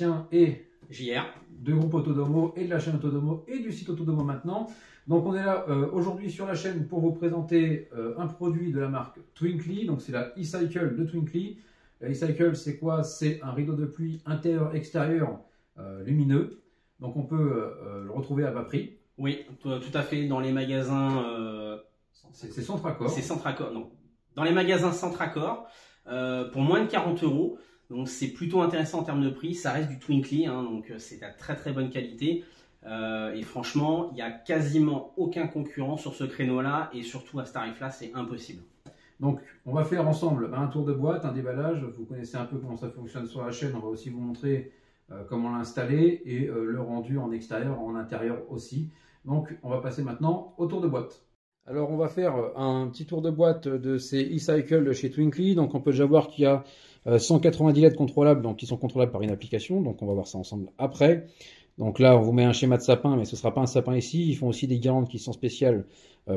Sébastien et JR. de groupe Autodomo et de la chaîne Autodomo et du site Autodomo maintenant. Donc on est là aujourd'hui sur la chaîne pour vous présenter un produit de la marque Twinkly. Donc c'est la e-Cycle de Twinkly. La e-Cycle, c'est quoi? C'est un rideau de pluie intérieur-extérieur lumineux. Donc on peut le retrouver à bas prix. Oui, tout à fait, dans les magasins... c'est Centracor. C'est Centracor, non. Dans les magasins Centracor, pour moins de 40 €. Donc c'est plutôt intéressant en termes de prix. Ça reste du Twinkly, hein, donc c'est à très très bonne qualité. Et franchement, il n'y a quasiment aucun concurrent sur ce créneau-là. Et surtout à ce tarif-là, c'est impossible. Donc, on va faire ensemble un tour de boîte, un déballage. Vous connaissez un peu comment ça fonctionne sur la chaîne. On va aussi vous montrer comment l'installer et le rendu en extérieur, en intérieur aussi. Donc, on va passer maintenant au tour de boîte. Alors, on va faire un petit tour de boîte de ces e-Cycle de chez Twinkly. Donc, on peut déjà voir qu'il y a 190 LED contrôlables, donc qui sont contrôlables par une application. Donc, on va voir ça ensemble après. Donc là, on vous met un schéma de sapin, mais ce ne sera pas un sapin ici. Ils font aussi des guirlandes qui sont spéciales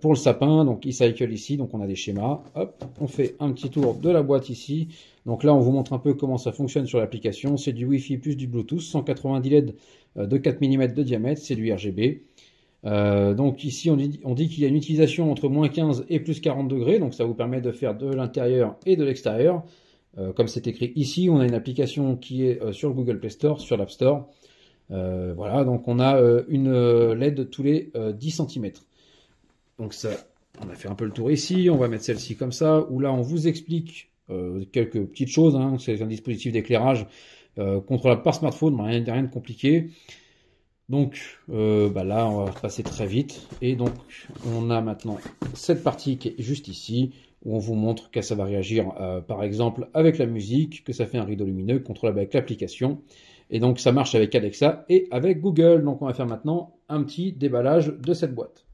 pour le sapin. Donc e-Cycle ici, donc on a des schémas. Hop, on fait un petit tour de la boîte ici. Donc là, on vous montre un peu comment ça fonctionne sur l'application. C'est du Wi-Fi plus du Bluetooth, 190 LED de 4 mm de diamètre, c'est du RGB. Donc ici, on dit qu'il y a une utilisation entre moins 15 et plus 40 degrés. Donc ça vous permet de faire de l'intérieur et de l'extérieur. Comme c'est écrit ici, on a une application qui est sur le Google Play Store, sur l'App Store. Voilà, donc on a une LED tous les 10 cm. Donc ça, on a fait un peu le tour ici. On va mettre celle-ci comme ça, où là on vous explique quelques petites choses. Hein. C'est un dispositif d'éclairage contrôlable par smartphone, rien de compliqué. Donc là, on va passer très vite. Et donc, on a maintenant cette partie qui est juste ici, où on vous montre que ça va réagir, par exemple, avec la musique, que ça fait un rideau lumineux contrôlable avec l'application. Et donc, ça marche avec Alexa et avec Google. Donc, on va faire maintenant un petit déballage de cette boîte.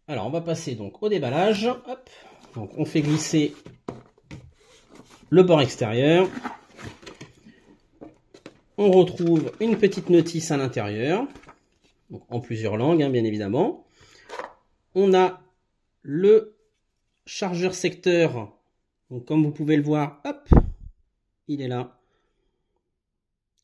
Alors, on va passer donc au déballage. Hop. Donc, on fait glisser le bord extérieur. On retrouve une petite notice à l'intérieur, en plusieurs langues, hein, bien évidemment. On a le chargeur secteur. Donc, comme vous pouvez le voir, hop, il est là.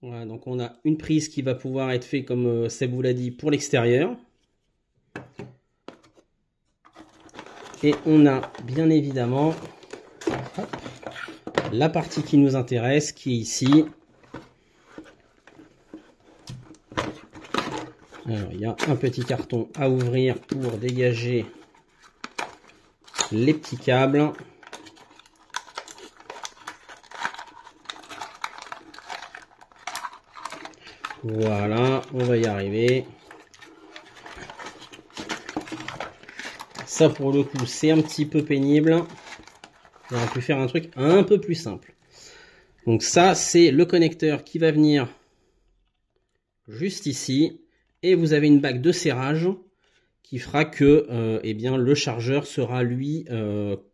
Voilà, donc on a une prise qui va pouvoir être faite, comme Seb vous l'a dit, pour l'extérieur. Et on a bien évidemment hop, la partie qui nous intéresse, qui est ici. Alors, il y a un petit carton à ouvrir pour dégager les petits câbles. Voilà, on va y arriver. Ça, pour le coup, c'est un petit peu pénible. On aurait pu faire un truc un peu plus simple. Donc ça, c'est le connecteur qui va venir juste ici. Et vous avez une bague de serrage qui fera que eh bien, le chargeur sera, lui,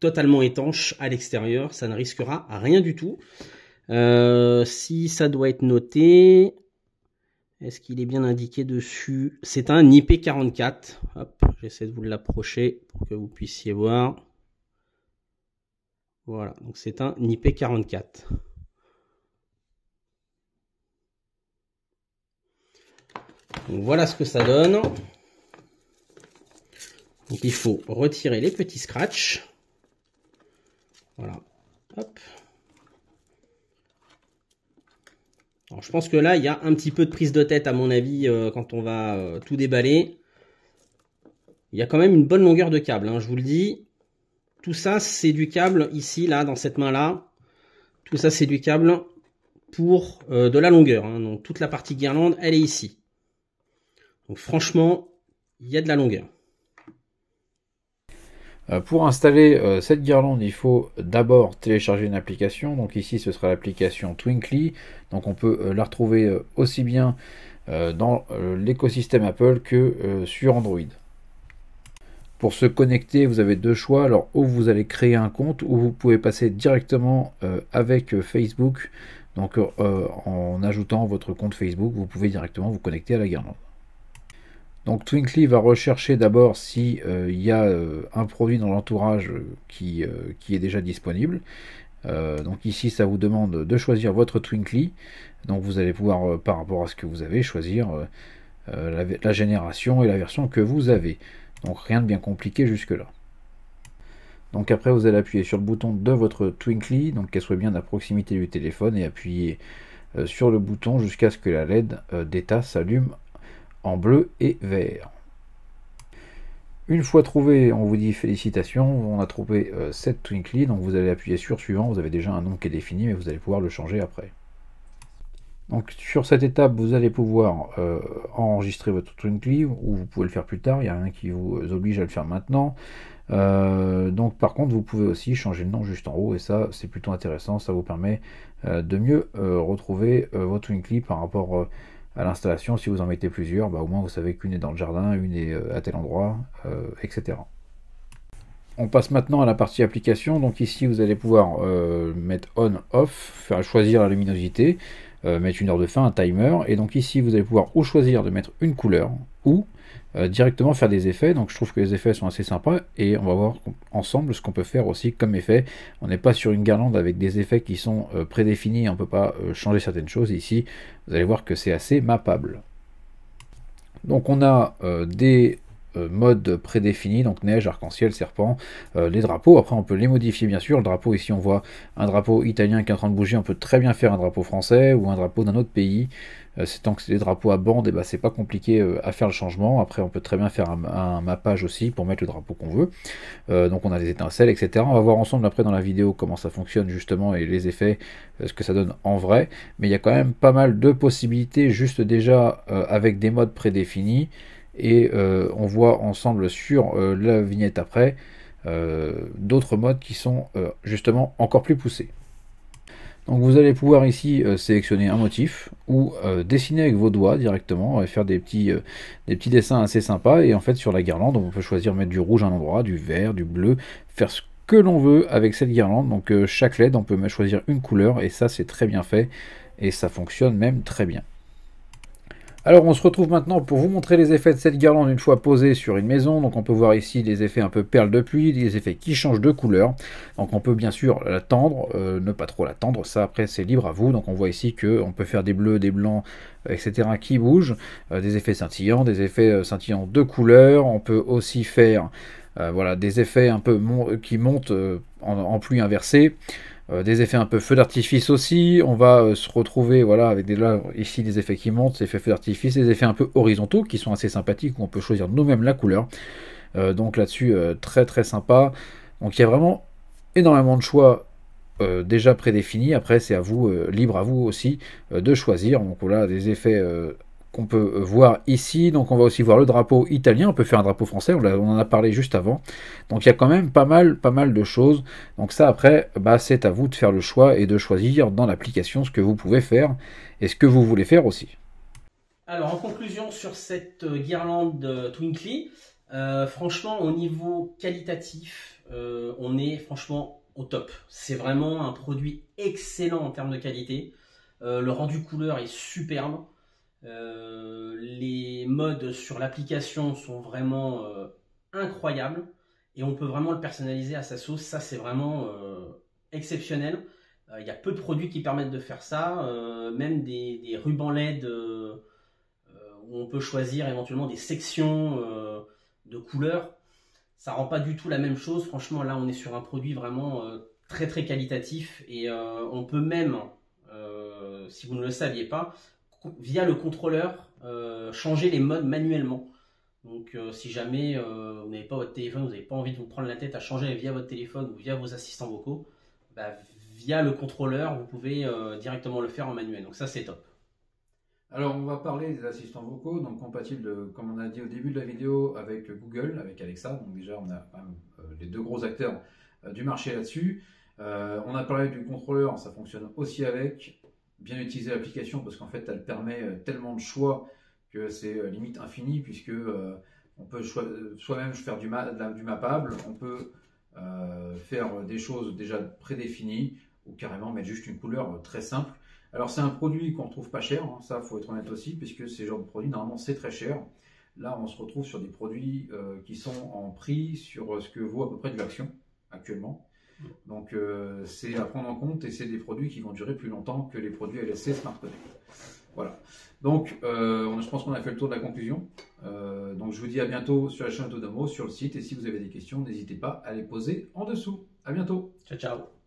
totalement étanche à l'extérieur. Ça ne risquera rien du tout. Si ça doit être noté... Est-ce qu'il est bien indiqué dessus? C'est un IP44. Hop, j'essaie de vous l'approcher pour que vous puissiez voir. Voilà, donc c'est un IP44. Donc voilà ce que ça donne. Donc il faut retirer les petits scratchs. Voilà, hop. Alors, je pense que là, il y a un petit peu de prise de tête, à mon avis, quand on va tout déballer. Il y a quand même une bonne longueur de câble, hein, je vous le dis. Tout ça, c'est du câble ici, là, dans cette main-là. Tout ça, c'est du câble pour de la longueur. Hein. Donc, toute la partie guirlande, elle est ici. Donc, franchement, il y a de la longueur. Pour installer cette guirlande, il faut d'abord télécharger une application. Donc ici, ce sera l'application Twinkly. Donc on peut la retrouver aussi bien dans l'écosystème Apple que sur Android. Pour se connecter, vous avez deux choix. Alors, ou vous allez créer un compte, ou vous pouvez passer directement avec Facebook. Donc en ajoutant votre compte Facebook, vous pouvez directement vous connecter à la guirlande. Donc Twinkly va rechercher d'abord si il y a un produit dans l'entourage qui est déjà disponible. Donc ici, ça vous demande de choisir votre Twinkly. Donc vous allez pouvoir, par rapport à ce que vous avez, choisir la génération et la version que vous avez. Donc rien de bien compliqué jusque-là. Donc après, vous allez appuyer sur le bouton de votre Twinkly, donc qu'elle soit bien à proximité du téléphone, et appuyer sur le bouton jusqu'à ce que la LED d'état s'allume en bleu et vert. Une fois trouvé, on vous dit félicitations, on a trouvé cette Twinkly, donc vous allez appuyer sur suivant, vous avez déjà un nom qui est défini, mais vous allez pouvoir le changer après. Donc sur cette étape, vous allez pouvoir enregistrer votre Twinkly, ou vous pouvez le faire plus tard, il n'y a rien qui vous oblige à le faire maintenant. Donc par contre, vous pouvez aussi changer le nom juste en haut, et ça c'est plutôt intéressant, ça vous permet de mieux retrouver votre Twinkly par rapport à l'installation. Si vous en mettez plusieurs, bah, au moins vous savez qu'une est dans le jardin, une est à tel endroit, etc. On passe maintenant à la partie application. Donc ici vous allez pouvoir mettre on, off, faire choisir la luminosité, mettre une heure de fin, un timer, et donc ici vous allez pouvoir ou choisir de mettre une couleur, ou directement faire des effets. Donc je trouve que les effets sont assez sympas, et on va voir ensemble ce qu'on peut faire aussi comme effet. On n'est pas sur une guirlande avec des effets qui sont prédéfinis, on ne peut pas changer certaines choses. Ici vous allez voir que c'est assez mappable. Donc on a des modes prédéfinis, donc neige, arc-en-ciel, serpent, les drapeaux. Après on peut les modifier bien sûr. Le drapeau, ici on voit un drapeau italien qui est en train de bouger, on peut très bien faire un drapeau français ou un drapeau d'un autre pays. C'est tant que c'est des drapeaux à bande, et ben c'est pas compliqué à faire le changement. Après on peut très bien faire un mappage aussi pour mettre le drapeau qu'on veut. Donc on a des étincelles, etc. On va voir ensemble après dans la vidéo comment ça fonctionne justement, et les effets, ce que ça donne en vrai. Mais il y a quand même pas mal de possibilités juste déjà avec des modes prédéfinis. Et on voit ensemble sur la vignette après d'autres modes qui sont justement encore plus poussés. Donc vous allez pouvoir ici sélectionner un motif, ou dessiner avec vos doigts directement, et faire des petits dessins assez sympas. Et en fait sur la guirlande, on peut choisir de mettre du rouge à un endroit, du vert, du bleu, faire ce que l'on veut avec cette guirlande. Donc chaque LED, on peut même choisir une couleur, et ça c'est très bien fait, et ça fonctionne même très bien. Alors on se retrouve maintenant pour vous montrer les effets de cette guirlande une fois posée sur une maison. Donc on peut voir ici des effets un peu perles de pluie, des effets qui changent de couleur. Donc on peut bien sûr la tendre, ne pas trop la tendre, ça après c'est libre à vous. Donc on voit ici qu'on peut faire des bleus, des blancs, etc. qui bougent, des effets scintillants de couleurs. On peut aussi faire voilà, des effets un peu qui montent en pluie inversée. Des effets un peu feu d'artifice aussi. On va se retrouver voilà, avec ici des effets qui montent, des effets feu d'artifice, des effets un peu horizontaux qui sont assez sympathiques, où on peut choisir nous-mêmes la couleur. Donc là-dessus, très très sympa. Donc il y a vraiment énormément de choix déjà prédéfinis. Après c'est à vous, libre à vous aussi de choisir. Donc voilà des effets qu'on peut voir ici. Donc on va aussi voir le drapeau italien, on peut faire un drapeau français, on en a parlé juste avant. Donc il y a quand même pas mal de choses. Donc ça après, bah, c'est à vous de faire le choix et de choisir dans l'application ce que vous pouvez faire et ce que vous voulez faire aussi. Alors en conclusion sur cette guirlande Twinkly, franchement au niveau qualitatif, on est franchement au top. C'est vraiment un produit excellent en termes de qualité. Le rendu couleur est superbe. Les modes sur l'application sont vraiment incroyables, et on peut vraiment le personnaliser à sa sauce. Ça c'est vraiment exceptionnel. Il y a peu de produits qui permettent de faire ça, même des rubans LED où on peut choisir éventuellement des sections de couleurs. Ça rend pas du tout la même chose. Franchement là on est sur un produit vraiment très très qualitatif, et on peut même, si vous ne le saviez pas, via le contrôleur, changer les modes manuellement. Donc si jamais vous n'avez pas votre téléphone, vous n'avez pas envie de vous prendre la tête à changer via votre téléphone ou via vos assistants vocaux, bah, via le contrôleur, vous pouvez directement le faire en manuel. Donc ça c'est top. Alors on va parler des assistants vocaux, donc compatibles, comme on a dit au début de la vidéo, avec Google, avec Alexa. Donc déjà on a quand même les deux gros acteurs du marché là-dessus. On a parlé du contrôleur, ça fonctionne aussi avec. Bien utiliser l'application parce qu'en fait elle permet tellement de choix que c'est limite infini, puisque on peut soi-même faire du mappable, on peut faire des choses déjà prédéfinies, ou carrément mettre juste une couleur très simple. Alors c'est un produit qu'on ne trouve pas cher, hein, ça faut être honnête aussi, puisque ces genres de produits normalement c'est très cher. Là on se retrouve sur des produits qui sont en prix sur ce que vaut à peu près de l'action actuellement. Donc c'est à prendre en compte et c'est des produits qui vont durer plus longtemps que les produits LSC Smart Connect. Voilà. Donc je pense qu'on a fait le tour de la conclusion. Donc je vous dis à bientôt sur la chaîne Autodomo, sur le site, et si vous avez des questions, n'hésitez pas à les poser en dessous. À bientôt. Ciao, ciao.